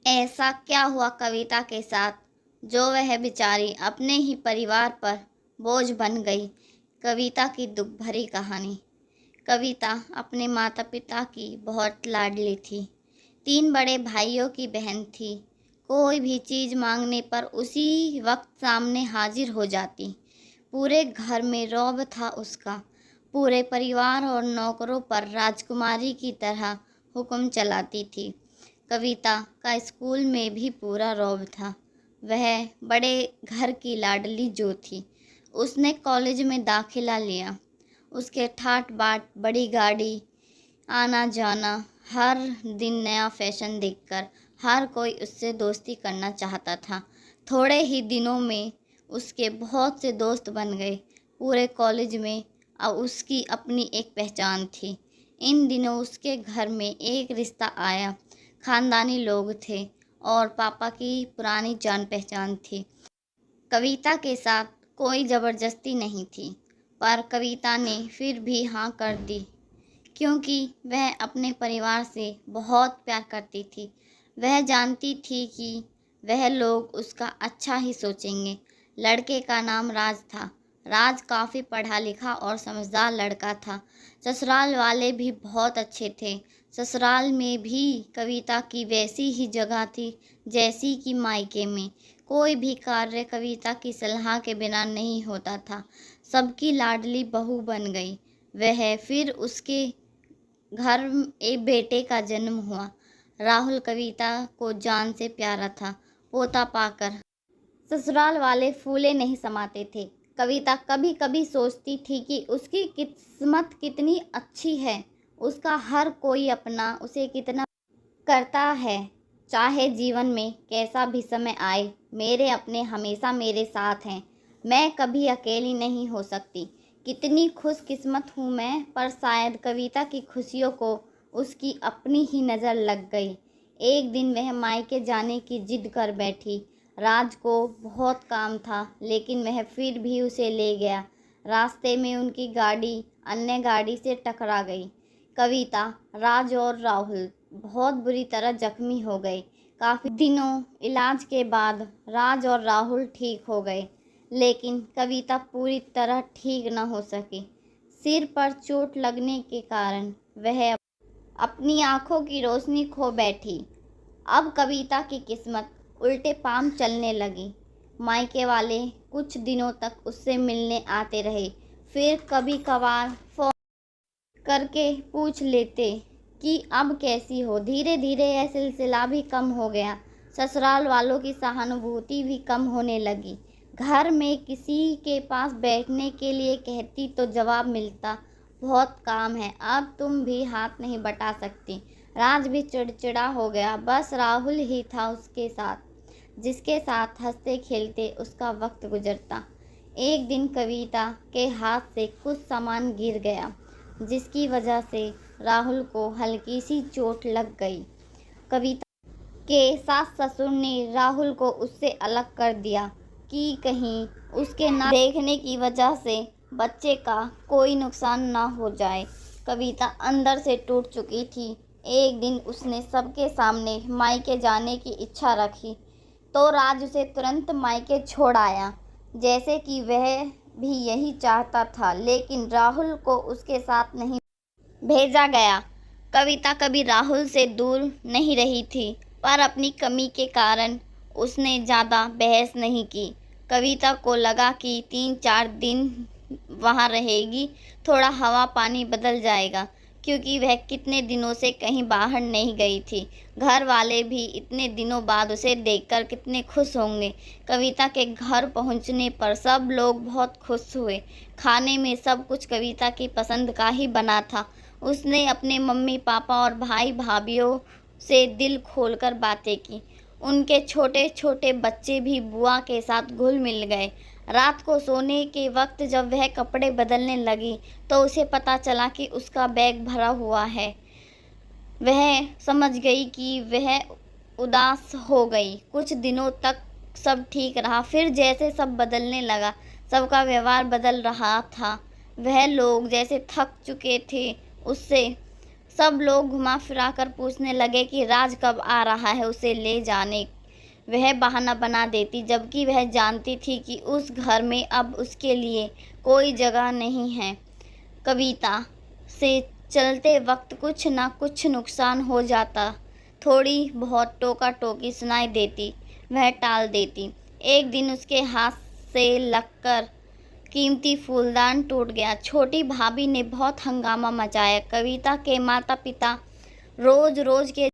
ऐसा क्या हुआ कविता के साथ जो वह बेचारी अपने ही परिवार पर बोझ बन गई। कविता की दुख भरी कहानी। कविता अपने माता पिता की बहुत लाडली थी। 3 बड़े भाइयों की बहन थी। कोई भी चीज़ मांगने पर उसी वक्त सामने हाजिर हो जाती। पूरे घर में रौब था उसका। पूरे परिवार और नौकरों पर राजकुमारी की तरह हुक्म चलाती थी। कविता का स्कूल में भी पूरा रौब था। वह बड़े घर की लाडली जो थी। उसने कॉलेज में दाखिला लिया। उसके ठाट बाट, बड़ी गाड़ी, आना जाना, हर दिन नया फैशन देखकर हर कोई उससे दोस्ती करना चाहता था। थोड़े ही दिनों में उसके बहुत से दोस्त बन गए। पूरे कॉलेज में अब उसकी अपनी एक पहचान थी। इन दिनों उसके घर में एक रिश्ता आया। खानदानी लोग थे और पापा की पुरानी जान पहचान थी। कविता के साथ कोई ज़बरदस्ती नहीं थी, पर कविता ने फिर भी हाँ कर दी, क्योंकि वह अपने परिवार से बहुत प्यार करती थी। वह जानती थी कि वह लोग उसका अच्छा ही सोचेंगे। लड़के का नाम राज था। राज काफ़ी पढ़ा लिखा और समझदार लड़का था। ससुराल वाले भी बहुत अच्छे थे। ससुराल में भी कविता की वैसी ही जगह थी जैसी कि मायके में। कोई भी कार्य कविता की सलाह के बिना नहीं होता था। सबकी लाडली बहू बन गई। वह फिर उसके घर एक बेटे का जन्म हुआ। राहुल कविता को जान से प्यारा था। पोता पाकर ससुराल वाले फूले नहीं समाते थे। कविता कभी कभी सोचती थी कि उसकी किस्मत कितनी अच्छी है। उसका हर कोई अपना उसे कितना करता है। चाहे जीवन में कैसा भी समय आए, मेरे अपने हमेशा मेरे साथ हैं। मैं कभी अकेली नहीं हो सकती। कितनी खुशकिस्मत हूँ मैं। पर शायद कविता की खुशियों को उसकी अपनी ही नज़र लग गई। एक दिन वह मायके जाने की जिद कर बैठी। राज को बहुत काम था, लेकिन वह फिर भी उसे ले गया। रास्ते में उनकी गाड़ी अन्य गाड़ी से टकरा गई। कविता, राज और राहुल बहुत बुरी तरह जख्मी हो गए। काफ़ी दिनों इलाज के बाद राज और राहुल ठीक हो गए, लेकिन कविता पूरी तरह ठीक न हो सकी। सिर पर चोट लगने के कारण वह अपनी आंखों की रोशनी खो बैठी। अब कविता की किस्मत उल्टे पांव चलने लगी। मायके वाले कुछ दिनों तक उससे मिलने आते रहे। फिर कभी कभार फोन करके पूछ लेते कि अब कैसी हो। धीरे धीरे यह सिलसिला भी कम हो गया। ससुराल वालों की सहानुभूति भी कम होने लगी। घर में किसी के पास बैठने के लिए कहती तो जवाब मिलता, बहुत काम है, अब तुम भी हाथ नहीं बटा सकती। राज भी चिड़चिड़ा हो गया। बस राहुल ही था उसके साथ, जिसके साथ हंसते खेलते उसका वक्त गुजरता। एक दिन कविता के हाथ से कुछ सामान गिर गया, जिसकी वजह से राहुल को हल्की सी चोट लग गई। कविता के सास ससुर ने राहुल को उससे अलग कर दिया कि कहीं उसके ना देखने की वजह से बच्चे का कोई नुकसान ना हो जाए। कविता अंदर से टूट चुकी थी। एक दिन उसने सबके सामने मायके जाने की इच्छा रखी, तो राज उसे तुरंत मायके छोड़ आया, जैसे कि वह भी यही चाहता था। लेकिन राहुल को उसके साथ नहीं भेजा गया। कविता कभी राहुल से दूर नहीं रही थी, पर अपनी कमी के कारण उसने ज़्यादा बहस नहीं की। कविता को लगा कि 3-4 दिन वहाँ रहेगी, थोड़ा हवा पानी बदल जाएगा, क्योंकि वह कितने दिनों से कहीं बाहर नहीं गई थी। घर वाले भी इतने दिनों बाद उसे देखकर कितने खुश होंगे। कविता के घर पहुंचने पर सब लोग बहुत खुश हुए। खाने में सब कुछ कविता की पसंद का ही बना था। उसने अपने मम्मी पापा और भाई भाभीियों से दिल खोलकर बातें की। उनके छोटे छोटे बच्चे भी बुआ के साथ घुल मिल गए। रात को सोने के वक्त जब वह कपड़े बदलने लगी, तो उसे पता चला कि उसका बैग भरा हुआ है। वह समझ गई कि वह उदास हो गई। कुछ दिनों तक सब ठीक रहा, फिर जैसे सब बदलने लगा, सबका व्यवहार बदल रहा था। वह लोग जैसे थक चुके थे उससे सब लोग घुमा फिरा कर पूछने लगे कि राज कब आ रहा है उसे ले जाने। वह बहाना बना देती, जबकि वह जानती थी कि उस घर में अब उसके लिए कोई जगह नहीं है। कविता से चलते वक्त कुछ न कुछ नुकसान हो जाता, थोड़ी बहुत टोका टोकी सुनाई देती, वह टाल देती। एक दिन उसके हाथ से लगकर कीमती फूलदान टूट गया। छोटी भाभी ने बहुत हंगामा मचाया। कविता के माता पिता रोज रोज के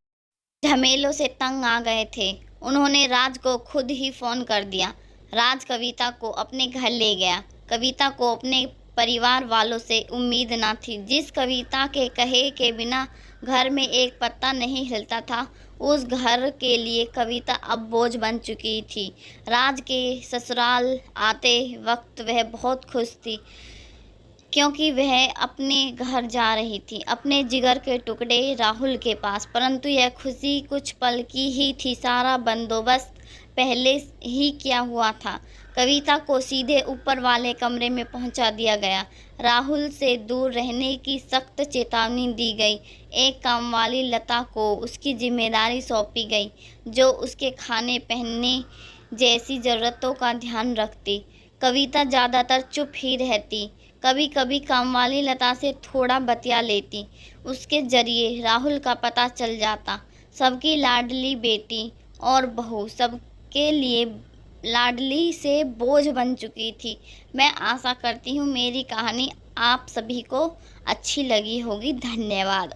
झमेलों से तंग आ गए थे। उन्होंने राज को खुद ही फ़ोन कर दिया। राज कविता को अपने घर ले गया। कविता को अपने परिवार वालों से उम्मीद न थी। जिस कविता के कहे के बिना घर में एक पत्ता नहीं हिलता था, उस घर के लिए कविता अब बोझ बन चुकी थी। राज के ससुराल आते वक्त वह बहुत खुश थी, क्योंकि वह अपने घर जा रही थी, अपने जिगर के टुकड़े राहुल के पास। परंतु यह खुशी कुछ पल की ही थी। सारा बंदोबस्त पहले ही किया हुआ था। कविता को सीधे ऊपर वाले कमरे में पहुंचा दिया गया। राहुल से दूर रहने की सख्त चेतावनी दी गई। एक कामवाली लता को उसकी जिम्मेदारी सौंपी गई, जो उसके खाने पहनने जैसी ज़रूरतों का ध्यान रखती। कविता ज़्यादातर चुप ही रहती, कभी कभी कामवाली लता से थोड़ा बतिया लेती। उसके जरिए राहुल का पता चल जाता। सबकी लाडली बेटी और बहू सबके लिए लाडली से बोझ बन चुकी थी। मैं आशा करती हूँ मेरी कहानी आप सभी को अच्छी लगी होगी। धन्यवाद।